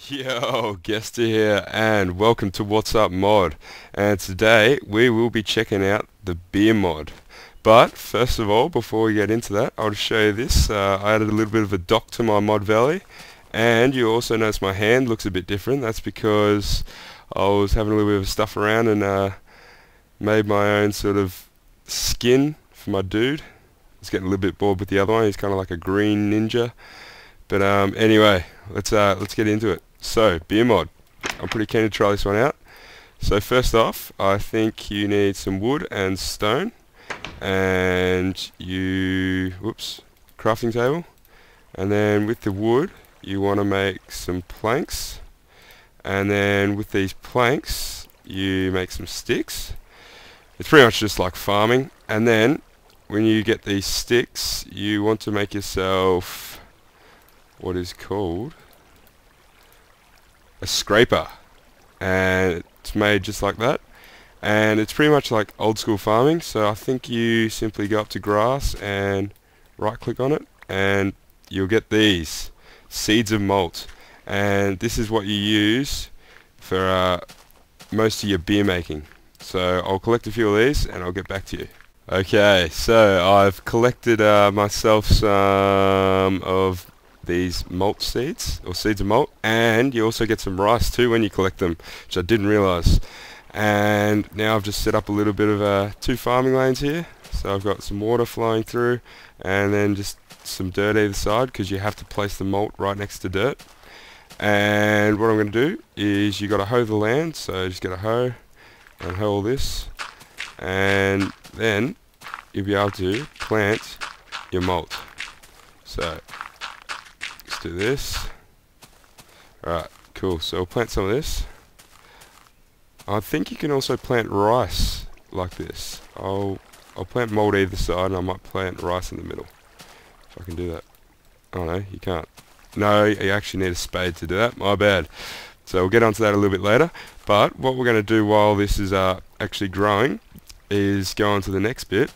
Yo, Guester here, and welcome to WhatsUp Mod. And today we will be checking out the beer mod. But first of all, before we get into that, I'll just show you this. I added a little bit of a dock to my mod valley, and you also notice my hand looks a bit different. That's because I was having a little bit of stuff around and made my own sort of skin for my dude. I was getting a little bit bored with the other one. He's kind of like a green ninja. But anyway, let's get into it. So, beer mod. I'm pretty keen to try this one out. So first off, I think you need some wood and stone, and crafting table. And then with the wood, you want to make some planks. And then with these planks, you make some sticks. It's pretty much just like farming. And then when you get these sticks, you want to make yourself what is called a scraper, and it's made just like that, and it's pretty much like old school farming. So I think you simply go up to grass and right click on it, and you'll get these seeds of malt, and this is what you use for most of your beer making. So I'll collect a few of these and I'll get back to you. Okay, so I've collected myself some of these malt seeds, or seeds of malt, and you also get some rice too when you collect them, which I didn't realise. And now I've just set up a little bit of two farming lanes here, so I've got some water flowing through and then just some dirt either side, because you have to place the malt right next to dirt. And what I'm going to do is you got to hoe the land, so just get a hoe and hoe all this, and then you'll be able to plant your malt. So do this. Alright, cool. So we'll plant some of this. I think you can also plant rice like this. I'll plant malt either side, and I might plant rice in the middle, if I can do that. Oh no, you can't. No, you actually need a spade to do that. My bad. So we'll get onto that a little bit later. But what we're going to do while this is actually growing is go on to the next bit,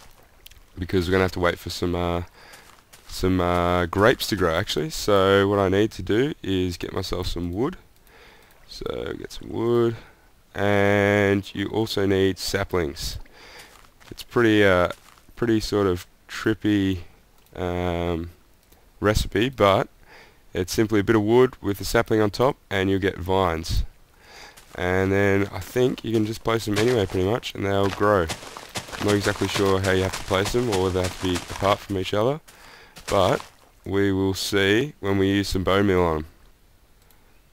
because we're going to have to wait for some grapes to grow actually. So what I need to do is get myself some wood. So get some wood, and you also need saplings. It's pretty sort of trippy recipe, but it's simply a bit of wood with a sapling on top and you'll get vines. And then I think you can just place them anywhere pretty much and they'll grow. I'm not exactly sure how you have to place them, or whether they have to be apart from each other, but we will see when we use some bone meal on them,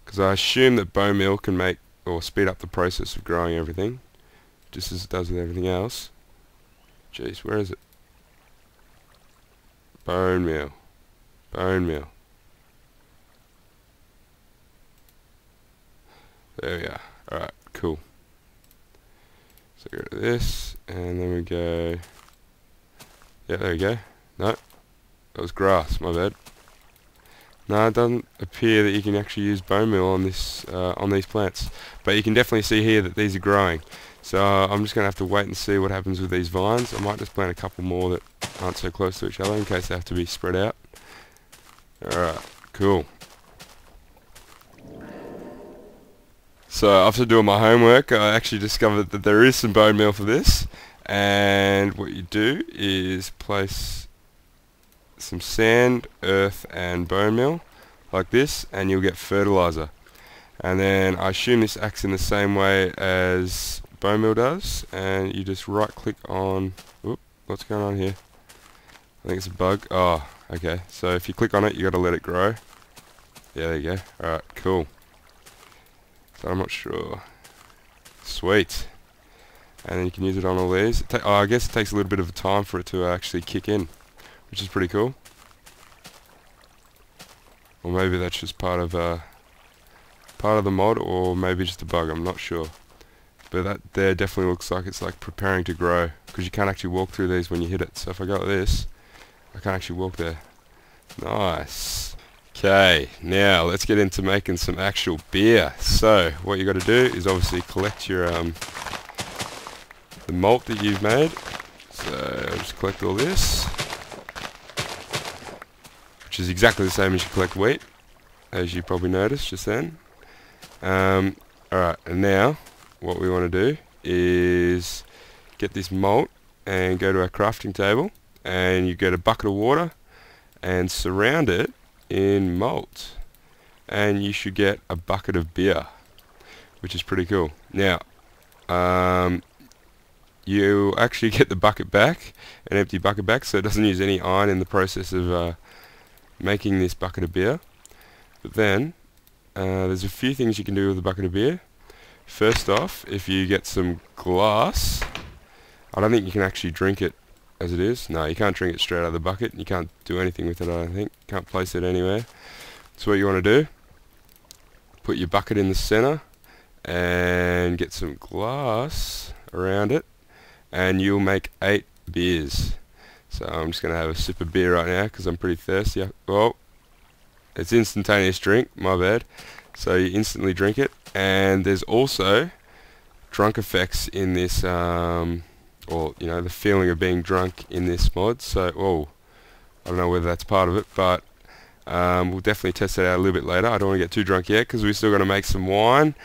because I assume that bone meal can make or speed up the process of growing everything, just as it does with everything else. Jeez, where is it? Bone meal. Bone meal. There we are. Alright, cool. So go to this, and then we go... Yeah, there we go. No. That was grass, my bad. No, it doesn't appear that you can actually use bone meal on this on these plants, but you can definitely see here that these are growing. So I'm just going to have to wait and see what happens with these vines. I might just plant a couple more that aren't so close to each other in case they have to be spread out. Alright, cool. So after doing my homework, I actually discovered that there is some bone meal for this, and what you do is place some sand, earth and bone meal like this, and you'll get fertilizer. And then I assume this acts in the same way as bone meal does, and you just right click on... Oop, what's going on here? I think it's a bug. Oh, okay. So if you click on it, you got to let it grow. Yeah, there you go. Alright, cool. So I'm not sure. Sweet. And then you can use it on all these. I guess it takes a little bit of a time for it to actually kick in, which is pretty cool. Or maybe that's just part of the mod, or maybe just a bug, I'm not sure. But that there definitely looks like it's like preparing to grow, because you can't actually walk through these when you hit it. So if I go like this, I can't actually walk there. Nice. Okay, now let's get into making some actual beer. So what you got to do is obviously collect your the malt that you've made. So I'll just collect all this, which is exactly the same as you collect wheat, as you probably noticed just then. Alright, and now what we want to do is get this malt and go to our crafting table, and you get a bucket of water and surround it in malt, and you should get a bucket of beer, which is pretty cool. Now you actually get the bucket back, an empty bucket back, so it doesn't use any iron in the process of making this bucket of beer. But then there's a few things you can do with a bucket of beer. First off, if you get some glass, I don't think you can actually drink it as it is. No, you can't drink it straight out of the bucket. You can't do anything with it, I don't think. Can't place it anywhere. So what you want to do, put your bucket in the center and get some glass around it, and you'll make 8 beers. So I'm just going to have a sip of beer right now because I'm pretty thirsty. Oh, it's instantaneous drink, my bad. So you instantly drink it, and there's also drunk effects in this, or you know, the feeling of being drunk in this mod. So, oh, I don't know whether that's part of it, but we'll definitely test that out a little bit later. I don't want to get too drunk yet because we're still going to make some wine,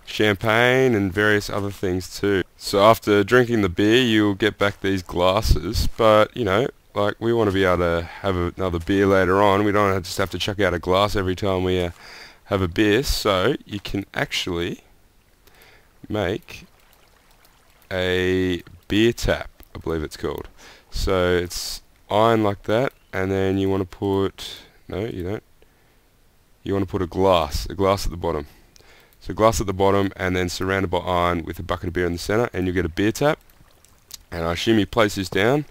champagne, and various other things too. So after drinking the beer, you'll get back these glasses, but you know, like, we want to be able to have another beer later on. We don't just have to chuck out a glass every time we have a beer. So you can actually make a beer tap, I believe it's called. So it's iron like that, and then you want to put, no you don't, you want to put a glass at the bottom. So glass at the bottom, and then surrounded by iron with a bucket of beer in the center, and you get a beer tap. And I assume you place this down,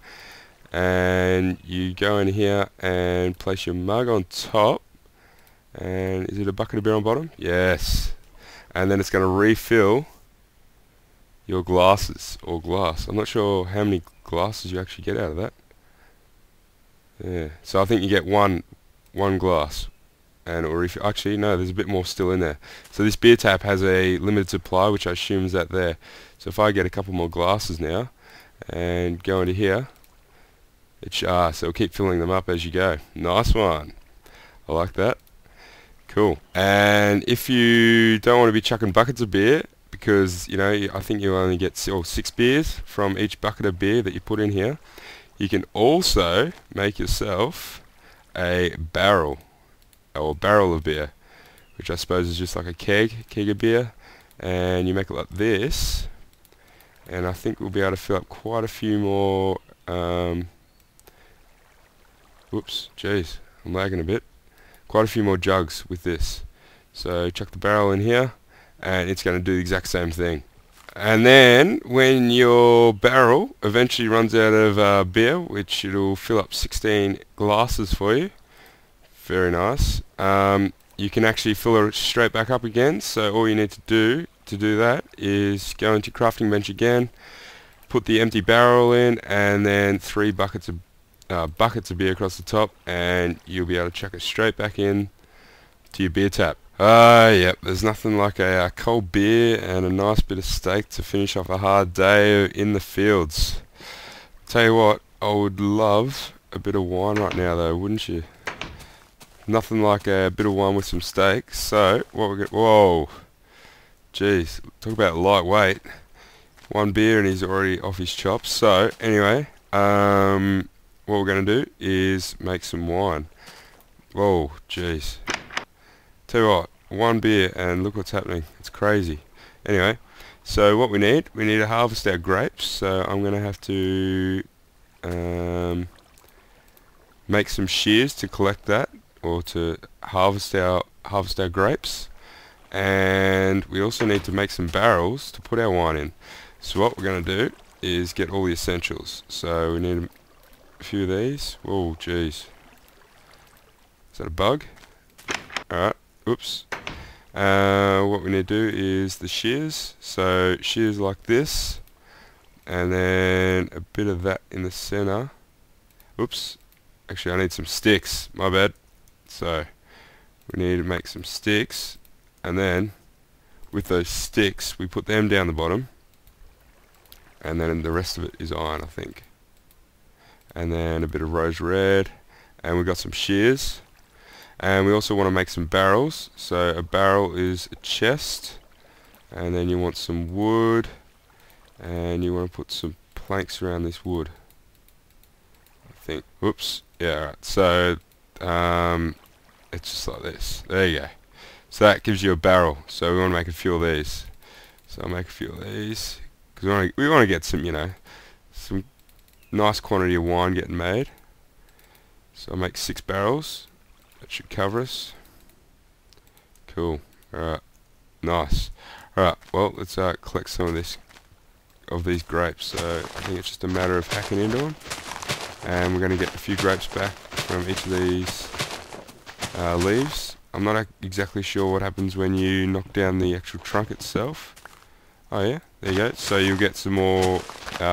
and you go in here and place your mug on top. And is it a bucket of beer on bottom? Yes. And then it's going to refill your glasses, or glass. I'm not sure how many glasses you actually get out of that. Yeah. So I think you get one glass, and it will refill. Actually, no, there's a bit more still in there. So this beer tap has a limited supply, which I assume is that there. So if I get a couple more glasses now and go into here, so it'll keep filling them up as you go. Nice one. I like that. Cool. And if you don't want to be chucking buckets of beer, because you know, I think you only get 6 beers from each bucket of beer that you put in here, you can also make yourself a barrel, or barrel of beer, which I suppose is just like a keg of beer, and you make it like this, and I think we'll be able to fill up quite a few more. Whoops, jeez, I'm lagging a bit. Quite a few more jugs with this. So chuck the barrel in here, and it's going to do the exact same thing. And then when your barrel eventually runs out of beer, which it'll fill up 16 glasses for you, very nice, you can actually fill it straight back up again. So all you need to do that is go into crafting bench again, put the empty barrel in, and then 3 buckets of beer across the top, and you'll be able to chuck it straight back in to your beer tap. Yep, there's nothing like a cold beer and a nice bit of steak to finish off a hard day in the fields. Tell you what, I would love a bit of wine right now though, wouldn't you? Nothing like a bit of wine with some steak. So what we're going, whoa, jeez, talk about lightweight. 1 beer and he's already off his chops. So anyway, what we're going to do is make some wine. Whoa, jeez. Tell you what, 1 beer and look what's happening. It's crazy. Anyway, so what we need to harvest our grapes. So I'm going to have to make some shears to collect that, or to harvest our grapes. And we also need to make some barrels to put our wine in. So what we're going to do is get all the essentials. So we need a few of these. Whoa, jeez. Is that a bug? Alright, oops. What we need to do is the shears. So shears like this, and then a bit of that in the center. Oops. Actually, I need some sticks. My bad. So we need to make some sticks, and then with those sticks we put them down the bottom, and then the rest of it is iron, I think. And then a bit of rose red, and we've got some shears, And we also want to make some barrels. So a barrel is a chest, and then you want some wood, and you want to put some planks around this wood, I think. Whoops. Yeah, right. So it's just like this. There you go. So that gives you a barrel. So we want to make a few of these. So I'll make a few of these because we want to get some, some nice quantity of wine getting made. So I'll make 6 barrels. That should cover us. Cool. Alright. Nice. Alright, well, let's collect some of these grapes. So I think it's just a matter of hacking into them. And we're going to get a few grapes back from each of these leaves. I'm not exactly sure what happens when you knock down the actual trunk itself. Oh yeah, there you go. So you'll get some more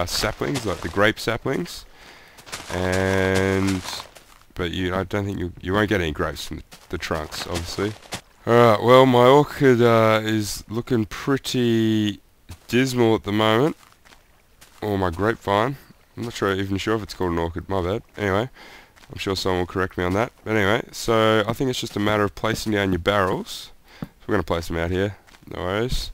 saplings, like the grape saplings. But I don't think you won't get any grapes from the trunks, obviously. Alright, well, my orchid is looking pretty dismal at the moment. Or my grapevine. I'm not even sure if it's called an orchid, my bad. Anyway, I'm sure someone will correct me on that. But anyway, so I think it's just a matter of placing down your barrels. So we're going to place them out here, no worries.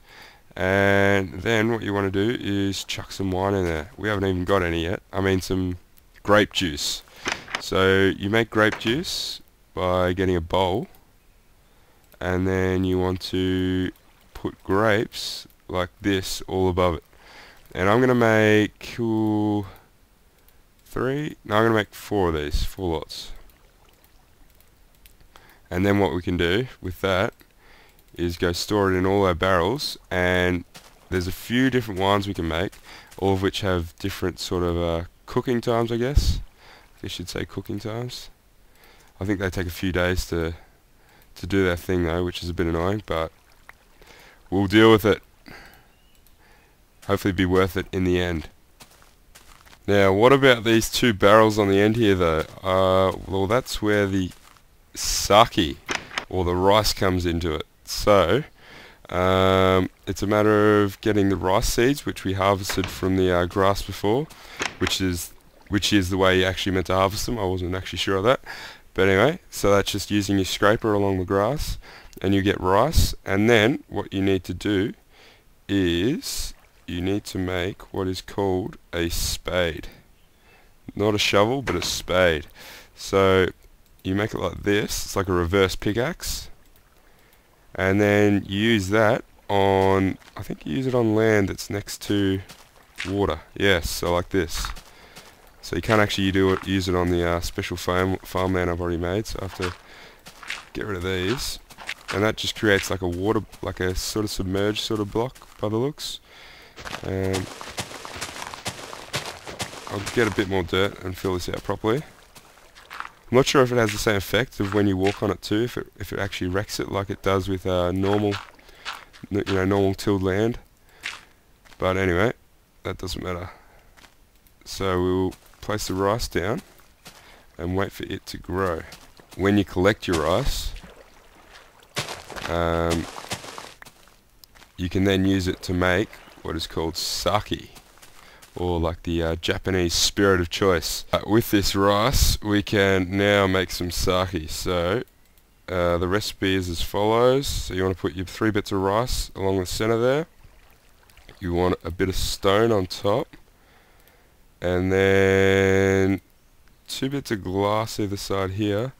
And then what you want to do is chuck some wine in there. We haven't even got any yet. I mean some grape juice. So you make grape juice by getting a bowl, and then you want to put grapes like this all above it. And I'm going to make 3, no, I'm going to make 4 of these, 4 lots. And then what we can do with that is go store it in all our barrels, and there's a few different wines we can make, all of which have different sort of cooking times, I guess. I should say cooking times. I think they take a few days to do their thing though, which is a bit annoying, but we'll deal with it. Hopefully be worth it in the end. Now, what about these 2 barrels on the end here though? Well, that's where the sake, or the rice, comes into it. So, it's a matter of getting the rice seeds, which we harvested from the grass before, which is the way you actually meant to harvest them. I wasn't actually sure of that. But anyway, so that's just using your scraper along the grass, and you get rice. And then what you need to do is you need to make what is called a spade. Not a shovel, but a spade. So you make it like this. It's like a reverse pickaxe. And then you use that on, I think you use it on land that's next to water. Yes, so like this. So you can't actually use it on the special farmland I've already made, so I have to get rid of these. And that just creates like a sort of submerged sort of block by the looks. And I'll get a bit more dirt and fill this out properly. I'm not sure if it has the same effect of when you walk on it too, if it actually wrecks it like it does with normal tilled land. But anyway, that doesn't matter. So we'll place the rice down and wait for it to grow. When you collect your rice, you can then use it to make what is called sake, or like the Japanese spirit of choice. With this rice, we can now make some sake. So the recipe is as follows. So you want to put your 3 bits of rice along the center there. You want a bit of stone on top, and then 2 bits of glass either side here,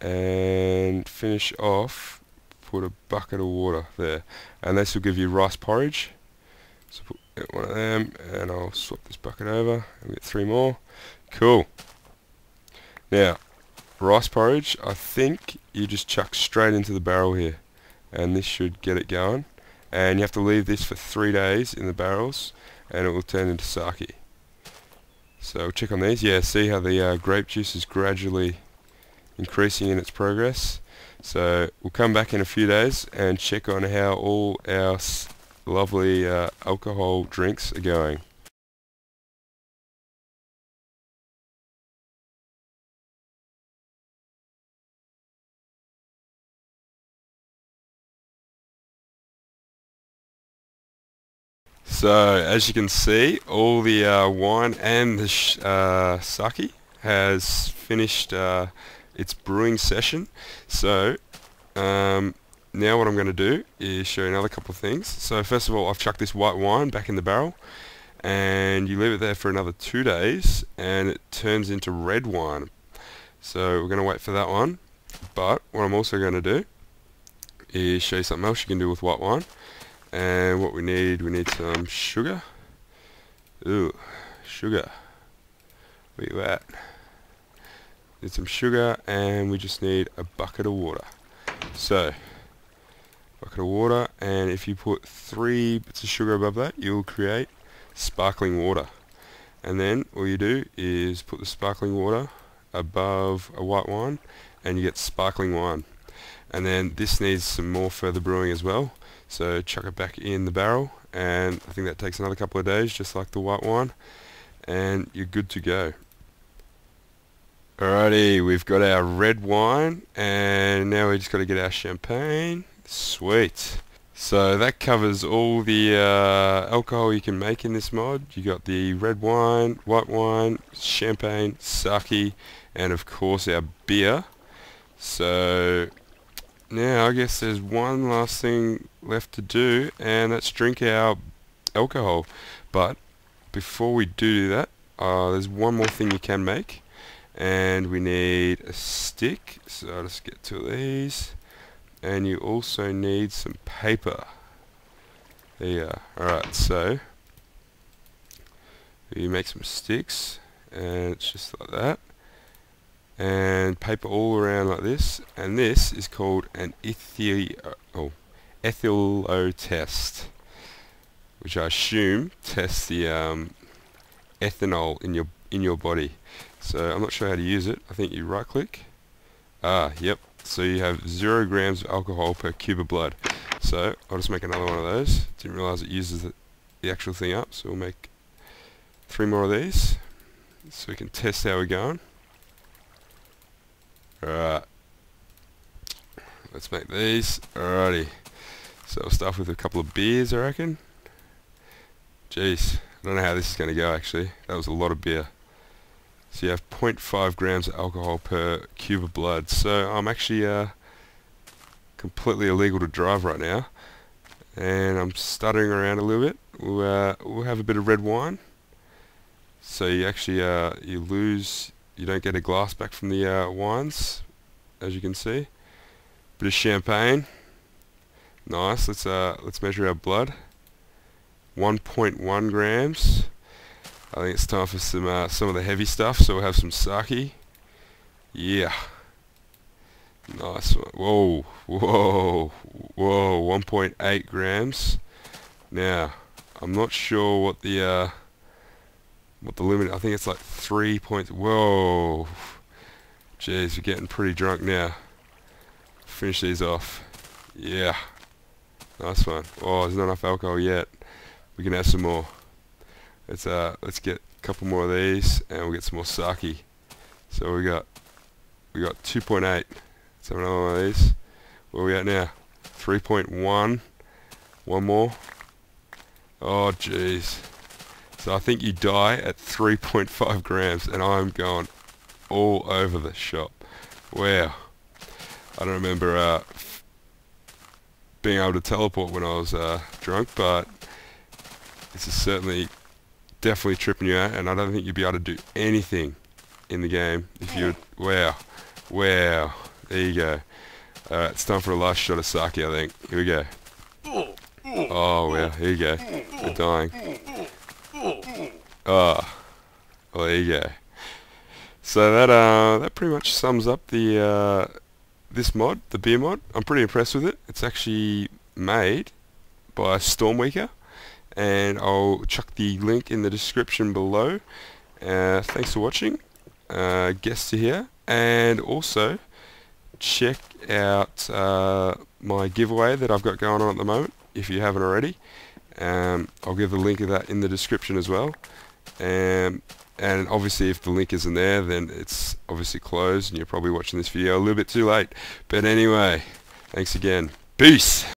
and finish off, put a bucket of water there, and this will give you rice porridge. So put one of them, and I'll swap this bucket over and get 3 more. Cool. Now, rice porridge, I think you just chuck straight into the barrel here, and this should get it going. And you have to leave this for 3 days in the barrels, and it will turn into sake. So we'll check on these. Yeah, see how the grape juice is gradually increasing in its progress. So we'll come back in a few days and check on how all our lovely alcohol drinks are going. So as you can see, all the wine and the sake has finished it's brewing session. So now what I'm going to do is show you another couple of things. So first of all, I've chucked this white wine back in the barrel, and you leave it there for another 2 days and it turns into red wine. So we're going to wait for that one. But what I'm also going to do is show you something else you can do with white wine. And what we need some sugar. Ooh, sugar. Where you at? Need some sugar, and we just need a bucket of water. So, bucket of water, and if you put 3 bits of sugar above that, you'll create sparkling water. And then all you do is put the sparkling water above a white wine, and you get sparkling wine. And then this needs some more further brewing as well. So chuck it back in the barrel, and I think that takes another couple of days, just like the white wine, and you're good to go. Alrighty, we've got our red wine, and now we just got to get our champagne. Sweet. So that covers all the alcohol you can make in this mod. You got the red wine, white wine, champagne, sake, and of course our beer. So now I guess there's one last thing left to do, and that's drink our alcohol. But before we do that, there's one more thing you can make, and we need a stick. So I'll just get 2 of these, and you also need some paper. There you are. Alright, so you make some sticks, and it's just like that, and paper all around like this, and this is called an ethylo test, which I assume tests the ethanol in your body. So I'm not sure how to use it. I think you right click. Yep. So you have 0 grams of alcohol per cube of blood. So I'll just make another one of those. Didn't realize it uses the actual thing up, so we'll make 3 more of these so we can test how we're going. Alright, let's make these. Alrighty, so I'll start with a couple of beers, I reckon. Jeez, I don't know how this is going to go actually. That was a lot of beer. So you have 0.5 grams of alcohol per cube of blood. So I'm actually completely illegal to drive right now, and I'm stuttering around a little bit. We'll have a bit of red wine. So you actually you don't get a glass back from the wines, as you can see. Bit of champagne. Nice. Let's measure our blood. 1.1 grams. I think it's time for some of the heavy stuff. So we'll have some sake. Yeah. Nice one. Whoa, whoa, whoa. 1.8 grams. Now, I'm not sure what the limit. I think it's like 3 points. Whoa. Jeez, we're getting pretty drunk now. Finish these off. Yeah. Nice one. Oh, there's not enough alcohol yet. We can have some more. Let's get a couple more of these, and we'll get some more sake. So we got 2.8. Let's have another one of these. Where are we at now? 3.1. One more. Oh, jeez. So I think you die at 3.5 grams, and I'm going all over the shop. Wow. I don't remember being able to teleport when I was drunk, but this is certainly definitely tripping you out, and I don't think you'd be able to do anything in the game if you would. Wow. Wow. There you go. Alright, it's time for a last shot of sake, I think. Here we go. Oh, wow. Here you go. We're dying. Oh, well, there you go. So that pretty much sums up the this mod, the beer mod. I'm pretty impressed with it. It's actually made by Stormbreaker, and I'll chuck the link in the description below. Thanks for watching. Guests are here, and also check out my giveaway that I've got going on at the moment if you haven't already. I'll give the link of that in the description as well. And obviously if the link isn't there, then it's obviously closed and you're probably watching this video a little bit too late. But anyway, thanks again. Peace!